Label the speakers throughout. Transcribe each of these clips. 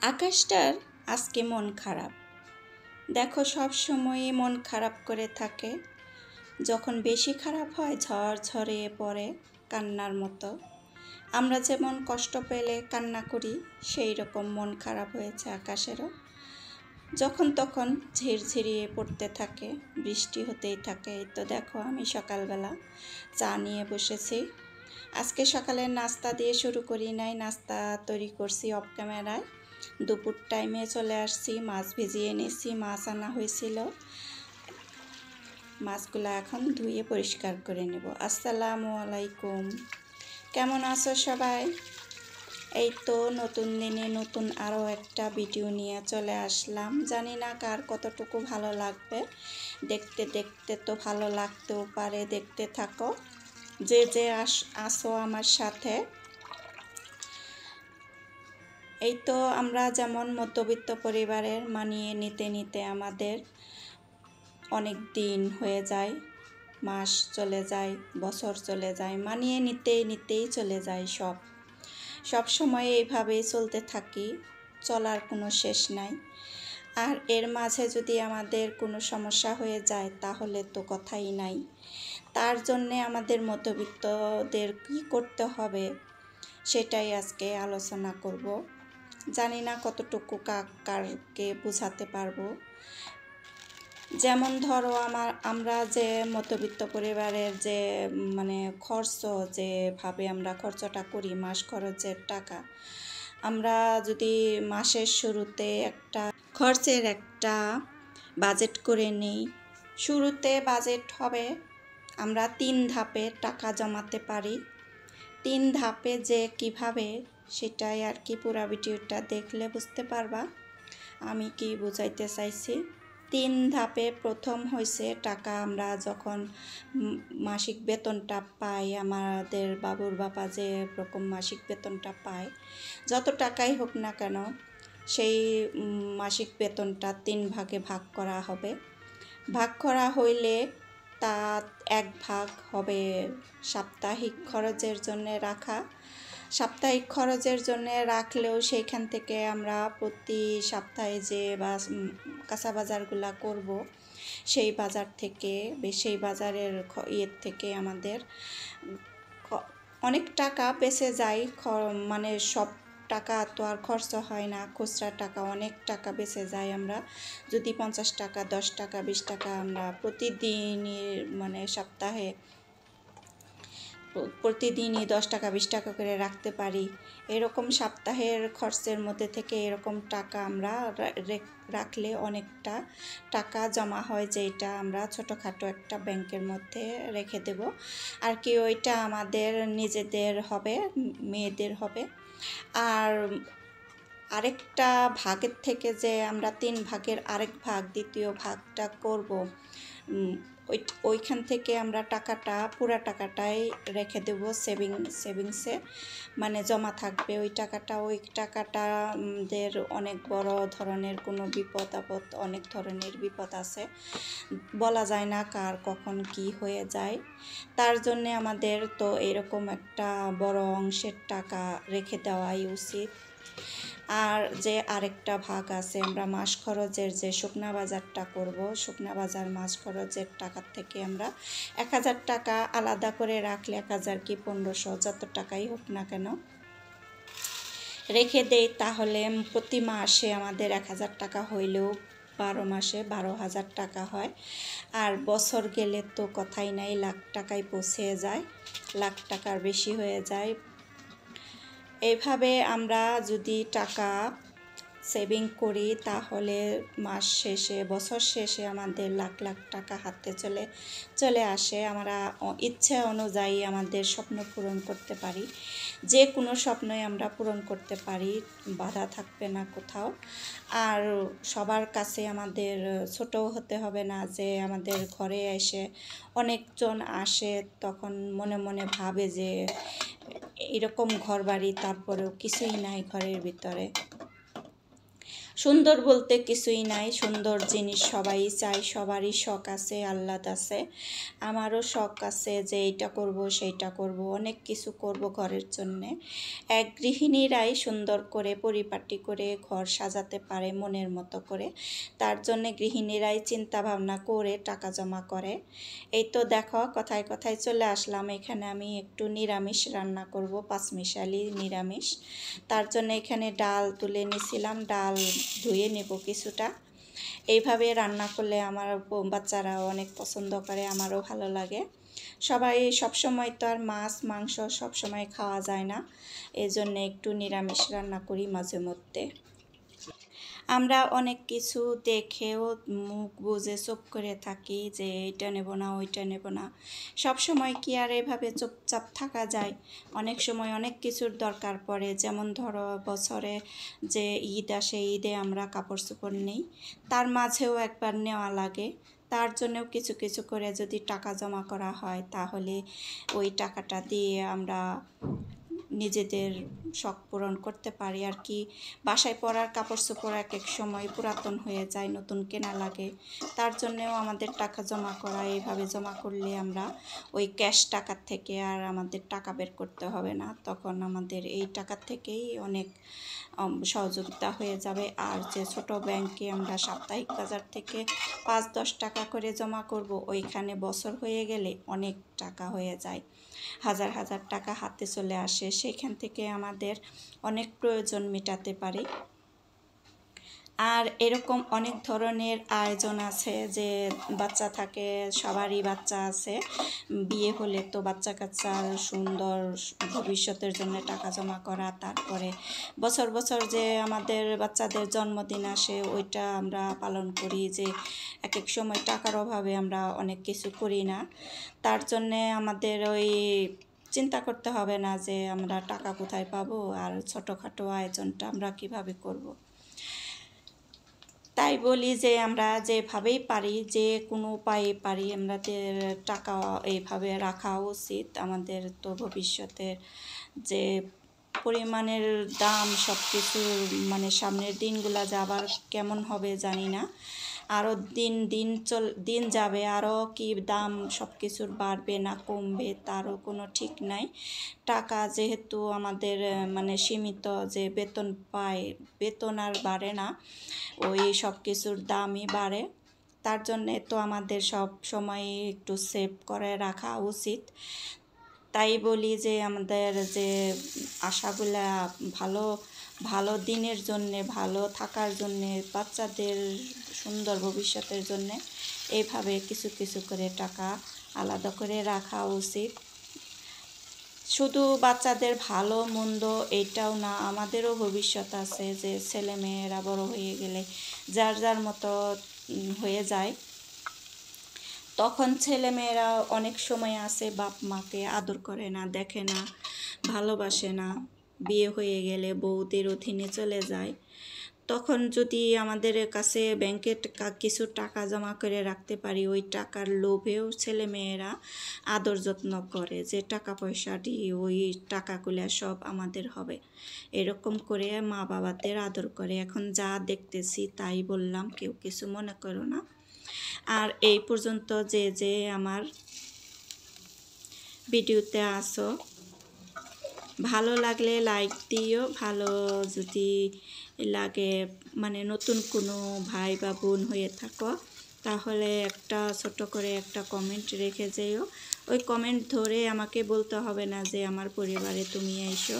Speaker 1: আকাশটার আজকে মন খারাপ। দেখো, সব সময়ই মন খারাপ করে থাকে। যখন বেশি খারাপ হয় ঝড় ঝরিয়ে পড়ে কান্নার মতো। আমরা যেমন কষ্ট পেলে কান্না করি, সেই রকম মন খারাপ হয়েছে আকাশেরও। যখন তখন ঝিরঝিরিয়ে পড়তে থাকে, বৃষ্টি হতেই থাকে। এই তো দেখো, আমি সকালবেলা চা নিয়ে বসেছি। আজকে সকালের নাস্তা দিয়ে শুরু করি নাই, নাস্তা তৈরি করছি অফ ক্যামেরায়। দুপুর টাইমে চলে আসছি, মাছ ভিজিয়ে নিয়েছি, মাছ আনা হয়েছিল। মাছগুলো এখন ধুয়ে পরিষ্কার করে নেব। আসসালামু আলাইকুম, কেমন আছো সবাই? এই তো নতুন দিনে নতুন আরও একটা ভিডিও নিয়ে চলে আসলাম। জানি না কার কতটুকু ভালো লাগবে। দেখতে দেখতে তো ভালো লাগতেও পারে, দেখতে থাকো। যে আসো আমার সাথে। এই তো আমরা যেমন মধ্যবিত্ত পরিবারের, মানিয়ে নিতে নিতে আমাদের অনেক দিন হয়ে যায়, মাস চলে যায়, বছর চলে যায়, মানিয়ে নিতেই চলে যায় সব সময় এইভাবেই চলতে থাকি। চলার কোনো শেষ নাই। আর এর মাঝে যদি আমাদের কোনো সমস্যা হয়ে যায় তাহলে তো কথাই নাই। তার জন্যে আমাদের মধ্যবিত্তদের কী করতে হবে সেটাই আজকে আলোচনা করব। জানি না কতটুকু কারকে বোঝাতে পারবো। যেমন ধরো, আমরা যে মধ্যবিত্ত পরিবারের যে খরচ, যেভাবে আমরা খরচটা করি, মাস খরচের টাকা, আমরা যদি মাসের শুরুতে একটা খরচের একটা বাজেট করে নিই। শুরুতে বাজেট হবে, আমরা 3 ধাপে টাকা জমাতে পারি। 3 ধাপে যে কিভাবে, সেটাই আর কি পুরো ভিডিওটা দেখলে বুঝতে পারবা আমি কি বুঝাইতে চাইছি। 3 ধাপে প্রথম হয়েছে টাকা আমরা যখন মাসিক বেতনটা পাই, আমাদের বাবুর বাবা যে রকম মাসিক বেতনটা পায়, যত টাকাই হোক না কেন, সেই মাসিক বেতনটা 3 ভাগে ভাগ করা হবে। ভাগ করা হইলে তা 1 ভাগ হবে সাপ্তাহিক খরচের জন্য রাখা। সাপ্তাহিক খরচের জন্য রাখলেও সেইখান থেকে আমরা প্রতি সপ্তাহে যে কাঁচা বাজারগুলা করব, সেই বাজার থেকে সেই বাজারের থেকে আমাদের অনেক টাকা বেঁচে যায়। সব টাকা তো আর খরচ হয় না, খুচরা টাকা অনেক টাকা বেঁচে যায়। আমরা যদি 50 টাকা, 10 টাকা, 20 টাকা আমরা প্রতিদিনই সপ্তাহে প্রতিদিনই 10 টাকা 20 টাকা করে রাখতে পারি। এরকম সপ্তাহের খরচের মধ্যে থেকে এরকম টাকা আমরা রাখলে অনেকটা টাকা জমা হয়, যেটা আমরা ছোটোখাটো একটা ব্যাংকের মধ্যে রেখে দেব আর কি। ওইটা আমাদের নিজেদের হবে, মেয়েদের হবে। আর আরেকটা ভাগের থেকে যে আমরা 3 ভাগের আরেক ভাগ, দ্বিতীয় ভাগটা করব, ওইখান থেকে আমরা পুরো টাকাটাই রেখে দেব সেভিংসে, জমা থাকবে ওই টাকাটা দের অনেক বড় ধরনের কোনো বিপদ আপদ, অনেক ধরনের বিপদ আছে, বলা যায় না কার কখন কি হয়ে যায়। তার জন্যে আমাদের তো এরকম একটা বড় অংশের টাকা রেখে দেওয়াই উচিত। আর যে আরেকটা ভাগ আছে, আমরা মাস খরচের যে শুকনা বাজারটা করব, শুকনা বাজার মাস খরচের টাকার থেকে আমরা 1000 টাকা আলাদা করে রাখলে, 1000 কি 1500, যত টাকাই হোক না কেন রেখে দেই, তাহলে প্রতি মাসে আমাদের 1000 টাকা হইলেও 12 মাসে 12,000 টাকা হয়। আর বছর গেলে তো কথাই নাই, লাখ টাকায় পৌঁছে যায়, লাখ টাকার বেশি হয়ে যায়। এইভাবে আমরা যদি টাকা সেভিং করি তাহলে মাস শেষে, বছর শেষে আমাদের লাখ লাখ টাকা হাতে চলে আসে। আমরা ইচ্ছে অনুযায়ী আমাদের স্বপ্ন পূরণ করতে পারি। যে কোনো স্বপ্নই আমরা পূরণ করতে পারি, বাধা থাকবে না কোথাও। আর সবার কাছে আমাদের ছোট হতে হবে না, যে আমাদের ঘরে এসে অনেকজন আসে, তখন মনে মনে ভাবে যে এরকম ঘর বাড়ি, তারপরেও কিছুই নাই ঘরের ভিতরে। সুন্দর বলতে কিছুই নাই, সুন্দর জিনিস সবাই চায়, সবারই শখ আছে, আহ্লাদ আছে। আমারও শখ আছে যে এইটা করব সেইটা করব, অনেক কিছু করব ঘরের জন্যে। এক গৃহিণীরাই সুন্দর করে পরিপাটি করে ঘর সাজাতে পারে মনের মতো করে। তার জন্যে গৃহিণীরাই চিন্তা ভাবনা করে টাকা জমা করে। এই তো দেখো কথায় কথায় চলে আসলাম, এখানে আমি একটু নিরামিষ রান্না করব, পাঁচমিশালি নিরামিষ। তার জন্য এখানে ডাল তুলে নিয়েছিলাম, ডাল ধুয়ে নেব কিছুটা। এইভাবে রান্না করলে আমার বাচ্চারা অনেক পছন্দ করে, আমারও ভালো লাগে। সবাই সবসময় তো আর মাছ মাংস সবসময় খাওয়া যায় না, এই জন্যে একটু নিরামিষ রান্না করি মাঝে মধ্যে। আমরা অনেক কিছু দেখেও মুখ বুজে চুপ করে থাকি যে এইটা নেব না ওইটা নেব না। সব সময় কি আর এভাবে চুপচাপ থাকা যায়? অনেক সময় অনেক কিছুর দরকার পড়ে, যেমন ধরো বছরে যে ঈদ আসে, ঈদে আমরা কাপড় চোপড় নিই, তার মাঝেও একবার নেওয়া লাগে। তার জন্যও কিছু কিছু করে যদি টাকা জমা করা হয়, তাহলে ওই টাকাটা দিয়ে আমরা নিজেদের শখ পূরণ করতে পারি আর কি। বাসায় পরার কাপড় চোপড় এক এক সময় পুরাতন হয়ে যায়, নতুন কেনা লাগে। তার জন্যেও আমাদের টাকা জমা করা, এইভাবে জমা করলে আমরা ওই ক্যাশ টাকার থেকে আর আমাদের টাকা বের করতে হবে না, তখন আমাদের এই টাকার থেকেই অনেক সহযোগিতা হয়ে যাবে। আর যে ছোট ব্যাংকে আমরা সাপ্তাহিক বাজার থেকে 5-10 টাকা করে জমা করব, ওইখানে বছর হয়ে গেলে অনেক টাকা হয়ে যায়, হাজার হাজার টাকা হাতে চলে আসে, সেখান থেকে আমাদের অনেক প্রয়োজন মেটাতে পারি। আর এরকম অনেক ধরনের আয়োজন আছে, যে বাচ্চা থাকে, সবারই বাচ্চা আছে, বিয়ে হলে তো বাচ্চা কাচ্চার সুন্দর ভবিষ্যতের জন্য টাকা জমা করা। তারপরে বছর বছর যে আমাদের বাচ্চাদের জন্মদিন আসে, ওইটা আমরা পালন করি, যে এক এক সময় টাকার অভাবে আমরা অনেক কিছু করি না। তার জন্যে আমাদের ওই চিন্তা করতে হবে না যে আমরা টাকা কোথায় পাবো, আর ছোটোখাটো আয়োজনটা আমরা কিভাবে করব। তাই বলি যে আমরা যেভাবেই পারি, যে কোনো উপায়ে পারি, আমাদের টাকা এইভাবে রাখা উচিত। আমাদের তো ভবিষ্যতের যে পরিমাণের দাম সব কিছুর, মানে সামনের দিনগুলা যে আবার কেমন হবে জানি না। আরও দিন যাবে, আরও কি দাম সব কিছুর বাড়বে না কমবে, তারও কোনো ঠিক নাই। টাকা যেহেতু আমাদের মানে সীমিত, যে বেতন পায়, বেতন আর বাড়ে না, ওই সব কিছুর দামই বাড়ে। তার জন্যে তো আমাদের সব সময় একটু সেভ করে রাখা উচিত। তাই বলি যে আমাদের যে আশাগুলা ভালো ভালো দিনের জন্যে, ভালো থাকার জন্যে, বাচ্চাদের সুন্দর ভবিষ্যতের জন্যে এইভাবে কিছু কিছু করে টাকা আলাদা করে রাখা উচিত। শুধু বাচ্চাদের ভালো মন্দ এইটাও না, আমাদেরও ভবিষ্যৎ আছে, যে ছেলে মেয়েরা বড় হয়ে গেলে যার যার মতো হয়ে যায়, তখন ছেলে মেয়েরা অনেক সময় আছে বাপ মাকে আদর করে না, দেখে না, ভালোবাসে না, বিয়ে হয়ে গেলে বউদের অধীনে চলে যায়। তখন যদি আমাদের কাছে ব্যাংকে কিছু টাকা জমা করে রাখতে পারি, ওই টাকার লোভেও ছেলে মেয়েরা আদর যত্ন করে, যে টাকা পয়সাটি ওই টাকাগুলো সব আমাদের হবে, এরকম করে মা বাবাদের আদর করে। এখন যা দেখতেছি তাই বললাম, কেউ কিছু মনে করো না। আর এই পর্যন্ত যে আমার ভিডিওতে আসো, ভালো লাগলে লাইক দিও, ভালো যদি লাগে, মানে নতুন কোনো ভাই বা বোন হয়ে থাকো, তাহলে একটা ছোট করে একটা কমেন্ট রেখে যেও। ওই কমেন্ট ধরে আমাকে বলতে হবে না যে আমার পরিবারে তুমি এসো।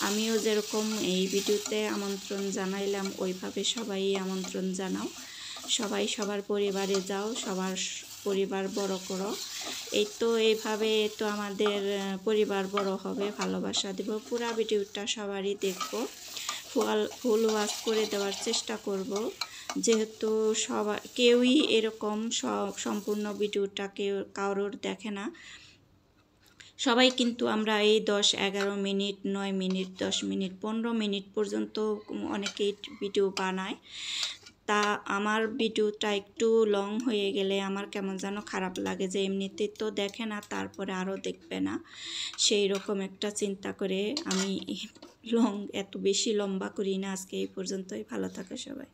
Speaker 1: আমিও যেরকম এই ভিডিওতে আমন্ত্রণ জানাইলাম, ওইভাবে সবাই আমন্ত্রণ জানাও, সবাই সবার পরিবারে যাও, সবার পরিবার বড় করো। এই তো এইভাবে তো আমাদের পরিবার বড় হবে, ভালোবাসা দেব। পুরা ভিডিওটা সবারই দেখবো, ফুল ওয়াচ করে দেওয়ার চেষ্টা করব, যেহেতু কেউই এরকম সম্পূর্ণ ভিডিওটা কারোর দেখে না। সবাই কিন্তু আমরা এই 10-11 মিনিট, 9 মিনিট, 10 মিনিট, 15 মিনিট পর্যন্ত অনেকেই ভিডিও বানায়। তা আমার ভিডিওটা একটু লং হয়ে গেলে আমার কেমন যেন খারাপ লাগে, যে এমনিতে তো দেখে না, তারপরে আরও দেখবে না, সেই রকম একটা চিন্তা করে আমি এত বেশি লম্বা করি না। আজকে এই পর্যন্তই। ভালো থাকো সবাই।